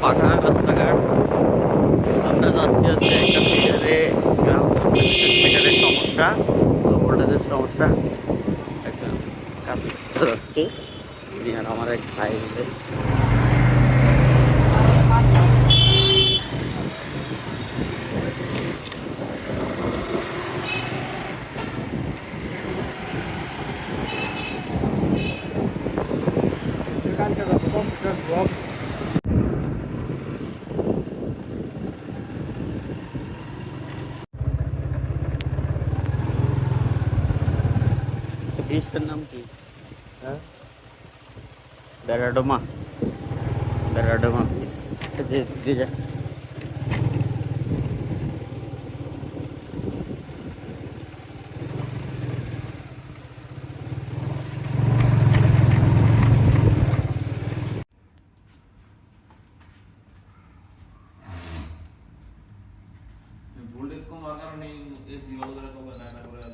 পাকা রাস্তাঘাট। আমরা যাচ্ছি হচ্ছে একটা মিটারে, গ্রাউন্ড মিটারের সমস্যা, ভোল্টেজের সমস্যা, একটা কাজ করতে যাচ্ছি আমি আর আমার এক ভাই মিলে। ব্রিজটার নাম কি? হ্যাঁ, বেড়াডোমা, বেড়াডোমা ব্রিজ। যে ব্রিজে वोल्टेज कम आ कारण नहीं एसी वगैरह सब बनाना पड़ रहा है।